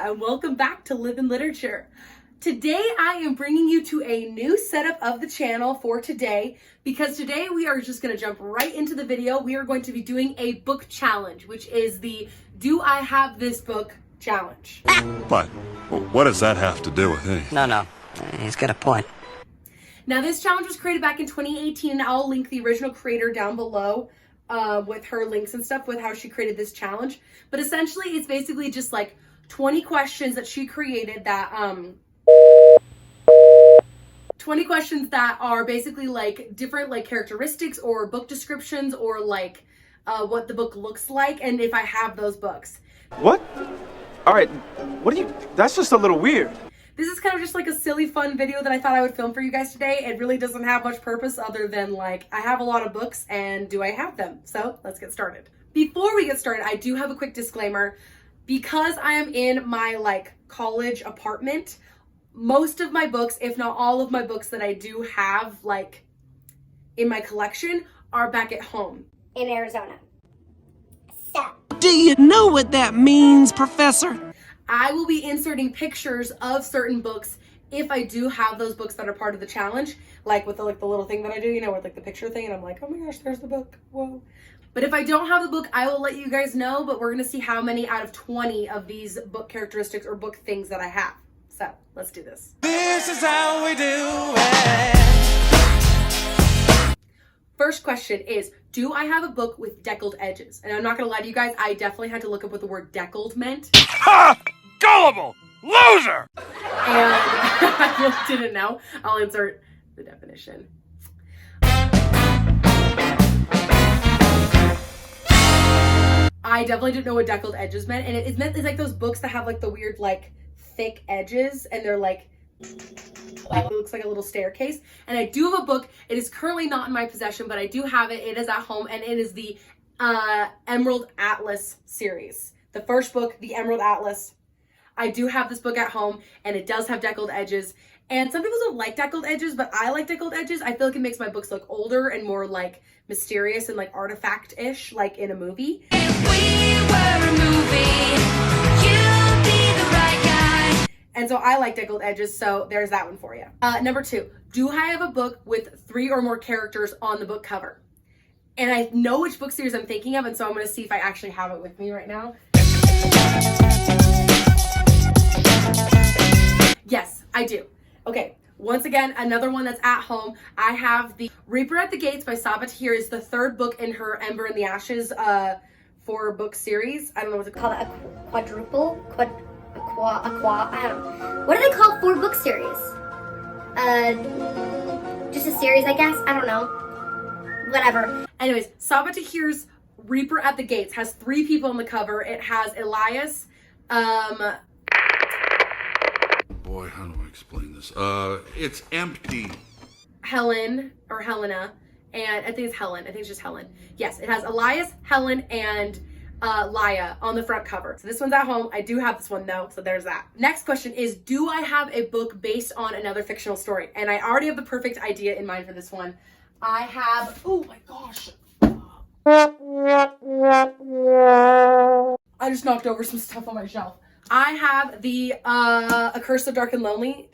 and welcome back to Live in Literature. Today I am bringing you to a new setup of the channel for today, because today we are just going to jump right into the video. We are going to be doing a book challenge, which is the Do I Have This Book challenge. But what does that have to do with anything? No, he's got a point. Now this challenge was created back in 2018, and I'll link the original creator down below with her links and stuff with how she created this challenge. But essentially it's basically just like 20 questions that she created that 20 questions that are basically like different like characteristics or book descriptions or like what the book looks like and if I have those books. What? All right, that's just a little weird. This is kind of just like a silly fun video that I thought I would film for you guys today. It really doesn't have much purpose other than like I have a lot of books and do I have them? So let's get started. Before we get started, I do have a quick disclaimer. Because I am in my like college apartment, most of my books, if not all of my books that I do have like in my collection are back at home. In Arizona. So. Do you know what that means, Professor? I will be inserting pictures of certain books if I do have those books that are part of the challenge, like with the little thing that I do, you know, with like the picture thing, and I'm like, oh my gosh, there's the book, whoa. But if I don't have the book, I will let you guys know, but we're gonna see how many out of 20 of these book characteristics or book things that I have. So let's do this. This is how we do it. First question is, do I have a book with deckled edges? And I'm not gonna lie to you guys, I definitely had to look up what the word deckled meant. Ha! Gullible! Loser! And I really didn't know. I'll insert the definition. I definitely didn't know what deckled edges meant. And it's like those books that have like the weird like thick edges and they're like, it looks like a little staircase. And I do have a book. It is currently not in my possession, but I do have it. It is at home, and it is the Emerald Atlas series. The first book, the Emerald Atlas. I do have this book at home, and it does have deckled edges. And some people don't like deckled edges, but I like deckled edges. I feel like it makes my books look older and more like mysterious and like artifact-ish, like in a movie. If we were a movie, you'd be the right guy. And so I like deckled edges, so there's that one for you. Number 2, do I have a book with 3 or more characters on the book cover? And I know which book series I'm thinking of, and so I'm going to see if I actually have it with me right now. Yes, I do. Okay, once again, another one that's at home. I have the Reaper at the Gates by Sabaa Tahir. Is the 3rd book in her Ember in the Ashes 4-book series. I don't know what it's called. Call it a quadruple? I don't know. What do they call 4-book series? Just a series, I guess? I don't know. Whatever. Anyways, Sabaa Tahir's Reaper at the Gates has 3 people on the cover. It has Elias, Boy, how do I explain this? It's empty. Helen, or Helena, and I think it's Helen. I think it's just Helen. Yes, it has Elias, Helen, and Laya on the front cover. So this one's at home. I do have this one though, so there's that. Next question is, do I have a book based on another fictional story? And I already have the perfect idea in mind for this one. I have, oh my gosh. I just knocked over some stuff on my shelf. I have the A Curse of Dark and Lonely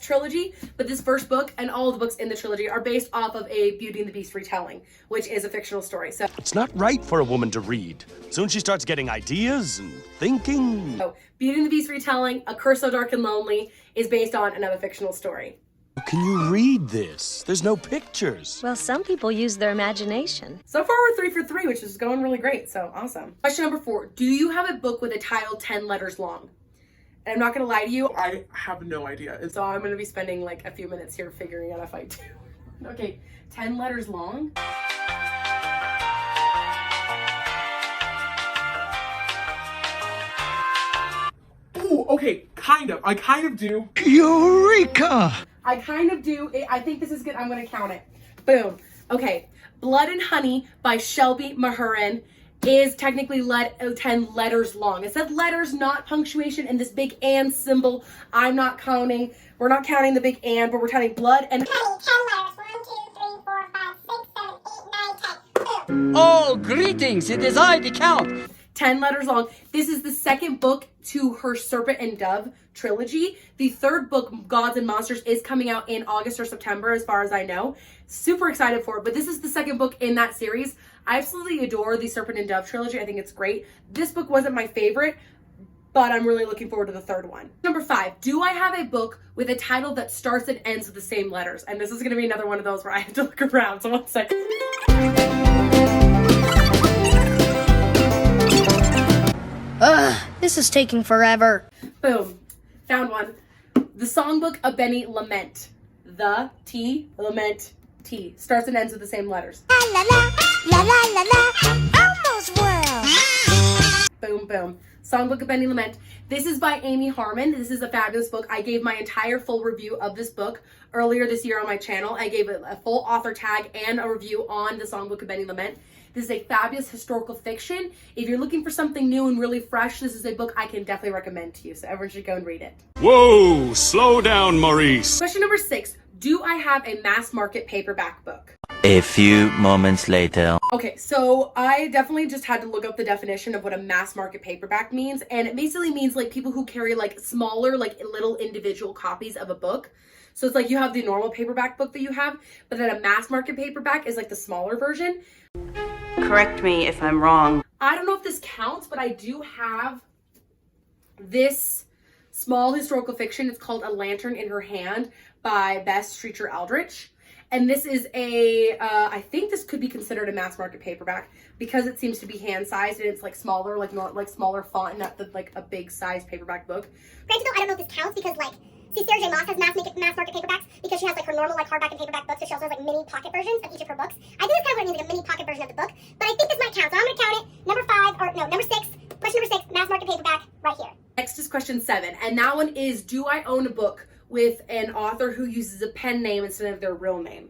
trilogy, but this first book and all the books in the trilogy are based off of a Beauty and the Beast retelling, which is a fictional story. So It's not right for a woman to read. Soon she starts getting ideas and thinking. Beauty and the Beast retelling, A Curse of Dark and Lonely, is based on another fictional story. Can you read this? There's no pictures. Well, some people use their imagination. So far we're 3 for 3, which is going really great, so awesome. Question number 4, do you have a book with a title 10 letters long? And I'm not gonna lie to you, I have no idea. so I'm gonna be spending like a few minutes here figuring out if I do. Okay, 10 letters long? Ooh, okay, kind of. I kind of do. Eureka! I kind of do. I think this is good. I'm going to count it. Boom. Okay. Blood and Honey by Shelby Mahurin is technically 10 letters long. It says letters, not punctuation, and this big and symbol. I'm not counting. We're not counting the big and, but we're counting blood and honey. 10 letters. 1, 2, 3, 4, 5, 6, 7, 8, 9, 10. Oh, greetings! It is I, the Count. 10 letters long. This is the second book to her Serpent and Dove trilogy. The third book, Gods and Monsters, is coming out in August or September, as far as I know. Super excited for it, but this is the second book in that series. I absolutely adore the Serpent and Dove trilogy. I think it's great. This book wasn't my favorite, but I'm really looking forward to the third one. Number 5, do I have a book with a title that starts and ends with the same letters? And this is gonna be another one of those where I have to look around, so 1 second. Ugh, this is taking forever. Boom, found one. The Songbook of Benny Lament. The T, Lament, T. Starts and ends with the same letters. La la la, la la la la, Elmo's World. Boom, boom. Songbook of Benny Lament. This is by Amy Harmon. This is a fabulous book. I gave my entire full review of this book earlier this year on my channel. I gave it a full author tag and a review on the Songbook of Benny Lament. This is a fabulous historical fiction. If you're looking for something new and really fresh, this is a book I can definitely recommend to you. So everyone should go and read it. Whoa, slow down, Maurice. Question number 6. Do I have a mass market paperback book? A few moments later. Okay, so I definitely just had to look up the definition of what a mass market paperback means. And it basically means like people who carry like smaller, like little individual copies of a book. So it's like you have the normal paperback book that you have, but then a mass market paperback is like the smaller version. Correct me if I'm wrong. I don't know if this counts, but I do have this small historical fiction. It's called A Lantern in Her Hand by Bess Streeter Aldrich. And this is a, I think this could be considered a mass market paperback because it seems to be hand sized and it's like smaller, like not like smaller font, not the, like a big size paperback book. Granted though, I don't know if this counts because like, see, Sarah J. Maas has mass market paperbacks because she has like her normal like hardback and paperback books, but she also has like mini pocket versions of each of her books. I think it's kind of what I need, like a mini pocket version of the book, but I think this might count, so I'm gonna count it. Number 6, question number 6, mass market paperback, right here. Next is question 7, and that one is, do I own a book with an author who uses a pen name instead of their real name?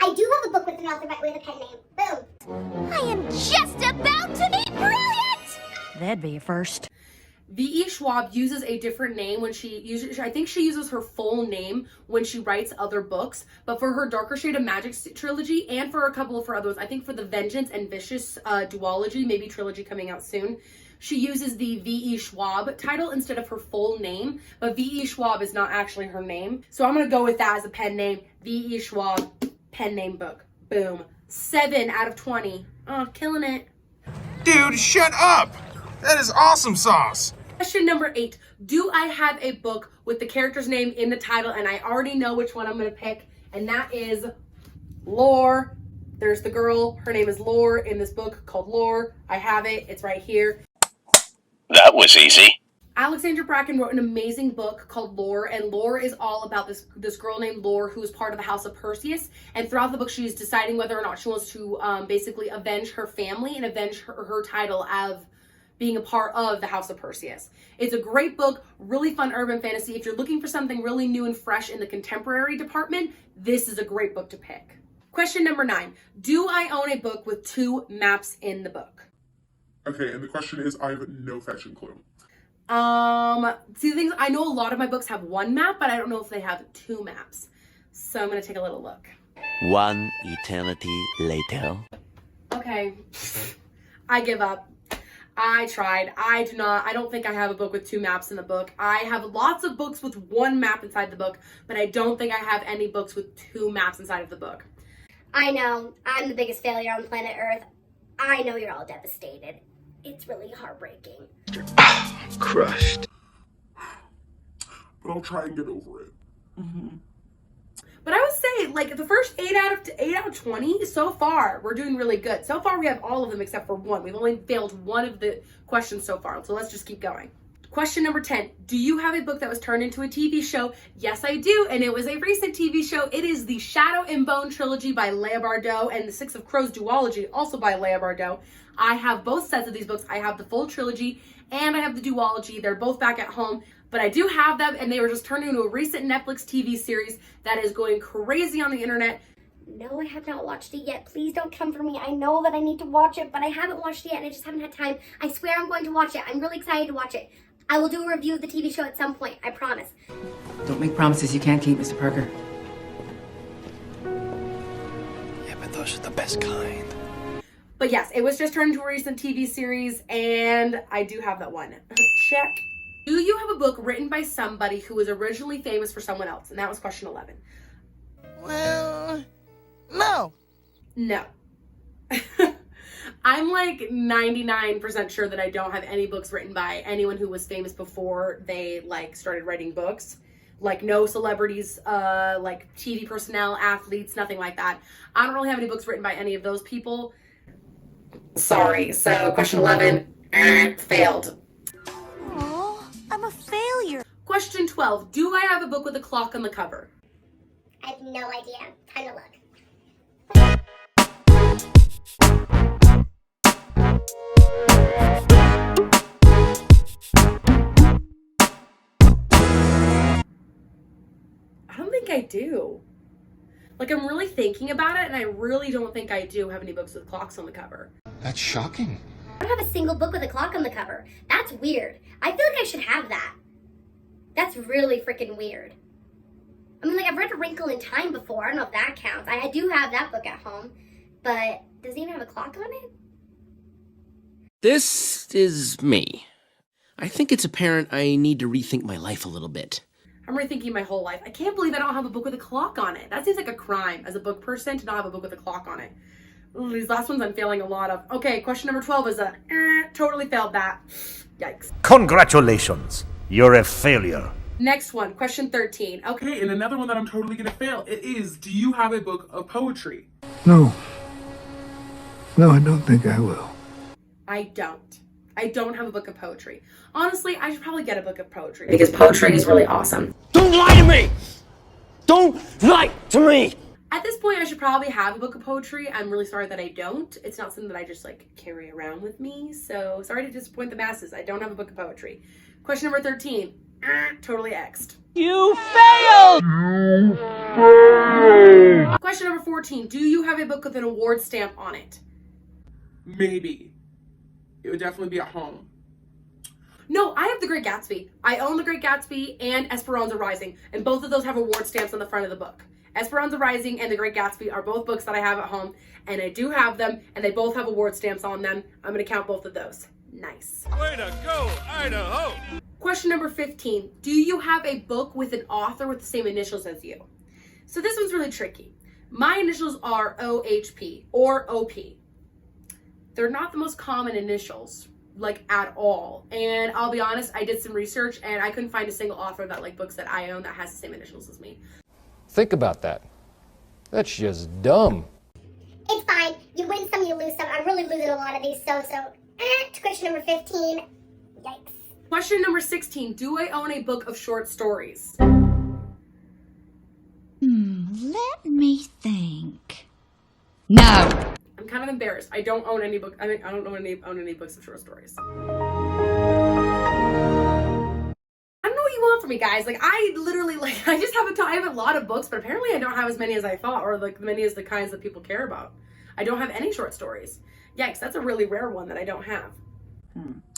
I do have a book with an author with a pen name. Boom. I am just about to be brilliant! That'd be a first. V.E. Schwab uses a different name when she uses, I think she uses her full name when she writes other books, but for her Darker Shade of Magic trilogy and for a couple of her others, I think for the Vengeance and Vicious duology, maybe trilogy coming out soon, she uses the V.E. Schwab title instead of her full name, but V.E. Schwab is not actually her name. So I'm going to go with that as a pen name, V.E. Schwab pen name book. Boom. 7 out of 20. Oh, killing it. Dude, shut up! That is awesome sauce! Question number 8. Do I have a book with the character's name in the title? And I already know which one I'm going to pick. And that is Lore. There's the girl. Her name is Lore in this book called Lore. I have it. It's right here. That was easy. Alexandra Bracken wrote an amazing book called Lore, and Lore is all about this girl named Lore who is part of the House of Perseus, and throughout the book she's deciding whether or not she wants to basically avenge her family and avenge her title of being a part of the House of Perseus. It's a great book, really fun urban fantasy. If you're looking for something really new and fresh in the contemporary department, this is a great book to pick. Question number 9. Do I own a book with 2 maps in the book? Okay, and the question is, I have no fetching clue. See, the things, I know a lot of my books have 1 map, but I don't know if they have 2 maps. So I'm gonna take a little look. 1 eternity later. Okay, I give up. I tried. I don't think I have a book with 2 maps in the book. I have lots of books with 1 map inside the book, but I don't think I have any books with 2 maps inside of the book. I know, I'm the biggest failure on planet Earth. I know you're all devastated. It's really heartbreaking. Crushed. But I'll try and get over it. But I would say, like, the first 8 out of 20, so far, we're doing really good. So far, we have all of them except for 1. We've only failed 1 of the questions so far, so let's just keep going. Question number 10. Do you have a book that was turned into a TV show? Yes, I do, and it was a recent TV show. It is the Shadow and Bone trilogy by Leigh Bardugo and the Six of Crows duology, also by Leigh Bardugo. I have both sets of these books. I have the full trilogy, and I have the duology. They're both back at home, but I do have them, and they were just turned into a recent Netflix TV series that is going crazy on the internet. No, I have not watched it yet. Please don't come for me. I know that I need to watch it, but I haven't watched it yet and I just haven't had time. I swear I'm going to watch it. I'm really excited to watch it. I will do a review of the TV show at some point. I promise. Don't make promises you can't keep, Mr. Parker. Yeah, but those are the best kind. But yes, it was just turned into a recent TV series, and I do have that one. Check. Do you have a book written by somebody who was originally famous for someone else? And that was question 11. Well, no. No. I'm like 99% sure that I don't have any books written by anyone who was famous before they like started writing books. Like no celebrities, like TV personnel, athletes, nothing like that. I don't really have any books written by any of those people. Sorry. So question 11, failed. Oh, I'm a failure. Question 12, do I have a book with a clock on the cover? I have no idea. Time to look. I don't think I do. Like, I'm really thinking about it, and I really don't think I do have any books with clocks on the cover. That's shocking. I don't have a single book with a clock on the cover. That's weird. I feel like I should have that. That's really freaking weird. I mean, like, I've read A Wrinkle in Time before. I don't know if that counts. I do have that book at home. But does it even have a clock on it? This is me. I think it's apparent I need to rethink my life a little bit. I'm rethinking my whole life. I can't believe I don't have a book with a clock on it. That seems like a crime as a book person to not have a book with a clock on it. Ooh, these last ones I'm failing a lot of. Okay, question number 12 is totally failed that. Yikes. Congratulations. You're a failure. Next one, question 13. Okay, and another one that I'm totally gonna fail. It is, do you have a book of poetry? No. No, I don't think I will. I don't. I don't have a book of poetry. Honestly, I should probably get a book of poetry because poetry is really awesome. Don't lie to me! Don't lie to me! At this point, I should probably have a book of poetry. I'm really sorry that I don't. It's not something that I just like carry around with me. So sorry to disappoint the masses. I don't have a book of poetry. Question number 13. Totally X'd. You failed! Question number 14. Do you have a book with an award stamp on it? Maybe. It would definitely be at home. No, I have The Great Gatsby. I own The Great Gatsby and Esperanza Rising, and both of those have award stamps on the front of the book. Esperanza Rising and The Great Gatsby are both books that I have at home, and I do have them, and they both have award stamps on them. I'm going to count both of those. Nice. Way to go, Idaho! Question number 15. Do you have a book with an author with the same initials as you? So this one's really tricky. My initials are OHP or OP. They're not the most common initials, like at all. And I'll be honest, I did some research and I couldn't find a single author that like books that I own that has the same initials as me. Think about that. That's just dumb. It's fine. You win some, you lose some. I'm really losing a lot of these, so. Question number 15. Yikes. Question number 16. Do I own a book of short stories? Let me think. No. I'm kind of embarrassed. I don't own any book. I don't own any books of short stories. I don't know what you want from me, guys. Like, I literally, like, I just have a lot of books, but apparently I don't have as many as I thought, or like many as the kinds that people care about. I don't have any short stories. Yikes, that's a really rare one that I don't have.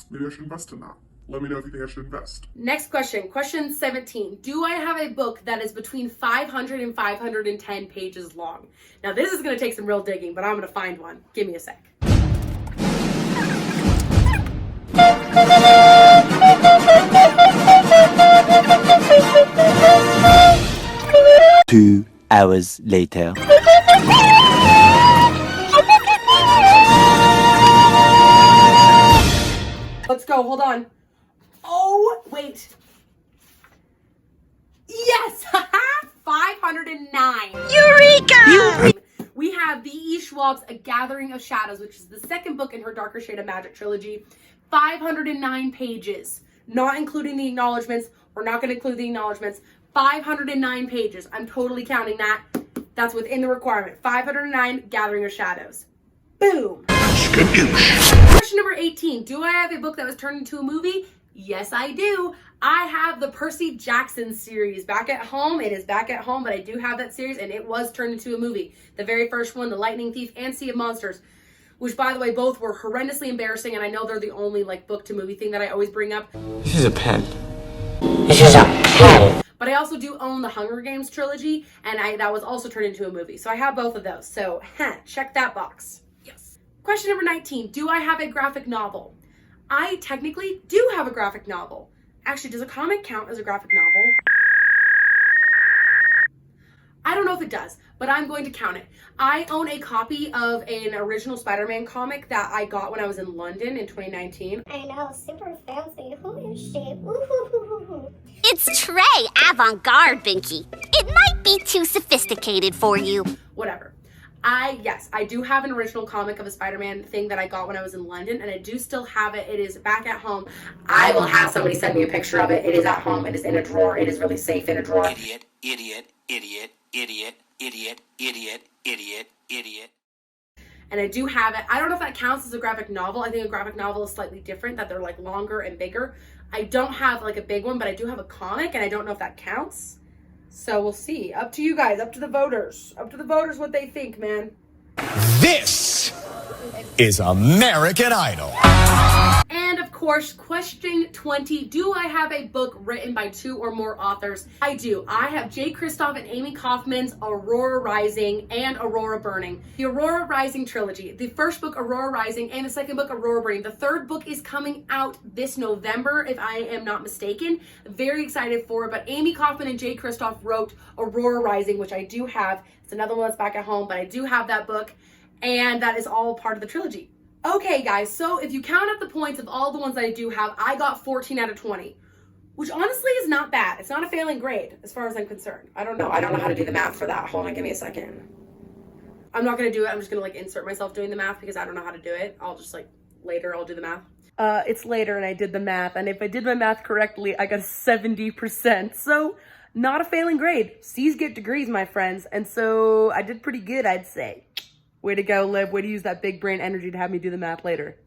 Maybe I should invest in that. Let me know if you think I should invest. Next question, question 17. Do I have a book that is between 500 and 510 pages long? Now, this is going to take some real digging, but I'm going to find one. Give me a sec. 2 hours later. Let's go, hold on. Oh, wait. Yes! 509. Eureka! We have B.E. Schwab's A Gathering of Shadows, which is the second book in her Darker Shade of Magic trilogy. 509 pages, not including the acknowledgements. We're not going to include the acknowledgements. 509 pages. I'm totally counting that. That's within the requirement. 509, Gathering of Shadows. Boom. Skadoosh. Question number 18. Do I have a book that was turned into a movie? Yes, I do. I have the Percy Jackson series back at home. It is back at home, but I do have that series, and it was turned into a movie. The very first one, The Lightning Thief and Sea of Monsters, which, by the way, both were horrendously embarrassing, and I know they're the only like book to movie thing that I always bring up. This is a pen. This is a pen. But I also do own the Hunger Games trilogy, and that was also turned into a movie. So I have both of those. So check that box. Yes. Question number 19. Do I have a graphic novel? I technically do have a graphic novel. Actually, does a comic count as a graphic novel? I don't know if it does, but I'm going to count it. I own a copy of an original Spider-Man comic that I got when I was in London in 2019. I know, super fancy. Who is she? Ooh. It's Trey, avant-garde, Binky. It might be too sophisticated for you. Whatever. Yes, I do have an original comic of a Spider-Man thing that I got when I was in London, and I do still have it. It is back at home. I will have somebody send me a picture of it. It is at home. It is in a drawer. It is really safe in a drawer. Idiot, idiot, idiot, idiot, idiot, idiot, idiot, idiot. And I do have it. I don't know if that counts as a graphic novel. I think a graphic novel is slightly different, that they're like longer and bigger. I don't have like a big one, but I do have a comic, and I don't know if that counts. So we'll see. Up to you guys, up to the voters. Up to the voters what they think, man. This is American Idol. And of course, question 20. Do I have a book written by 2 or more authors? I do. I have Jay Kristoff and Amy Kaufman's Aurora Rising and Aurora Burning. The Aurora Rising trilogy. The first book, Aurora Rising, and the second book, Aurora Burning. The third book is coming out this November, if I am not mistaken. Very excited for it. But Amy Kaufman and Jay Kristoff wrote Aurora Rising, which I do have. It's another one that's back at home, but I do have that book. And that is all part of the trilogy. Okay, guys, so if you count up the points of all the ones that I do have, I got 14 out of 20, which honestly is not bad. It's not a failing grade as far as I'm concerned. I don't know how to do the math for that. Hold on, give me a second. I'm not going to do it. I'm just going to like insert myself doing the math because I don't know how to do it. I'll just like later I'll do the math. It's later and I did the math, and if I did my math correctly, I got 70%. So not a failing grade. C's get degrees, my friends, and so I did pretty good, I'd say. Way to go, Liv. Way to use that big brain energy to have me do the math later.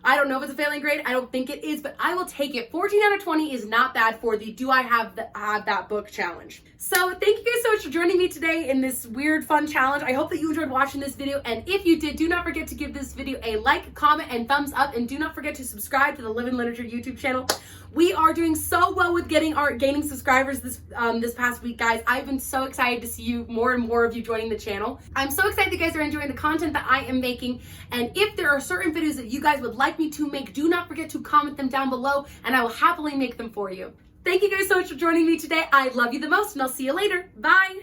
I don't know if it's a failing grade. I don't think it is, but I will take it. 14 out of 20 is not bad for the Do I Have That Book challenge. So thank you guys so much for joining me today in this weird, fun challenge. I hope that you enjoyed watching this video, and if you did, do not forget to give this video a like, comment, and thumbs up, and do not forget to subscribe to the Live in Literature YouTube channel. We are doing so well with gaining subscribers this past week, guys. I've been so excited to see you, more and more of you joining the channel. I'm so excited that you guys are enjoying the content that I am making, and if there are certain videos that you guys would like me to make, do not forget to comment them down below, and I will happily make them for you. Thank you guys so much for joining me today. I love you the most, and I'll see you later. Bye!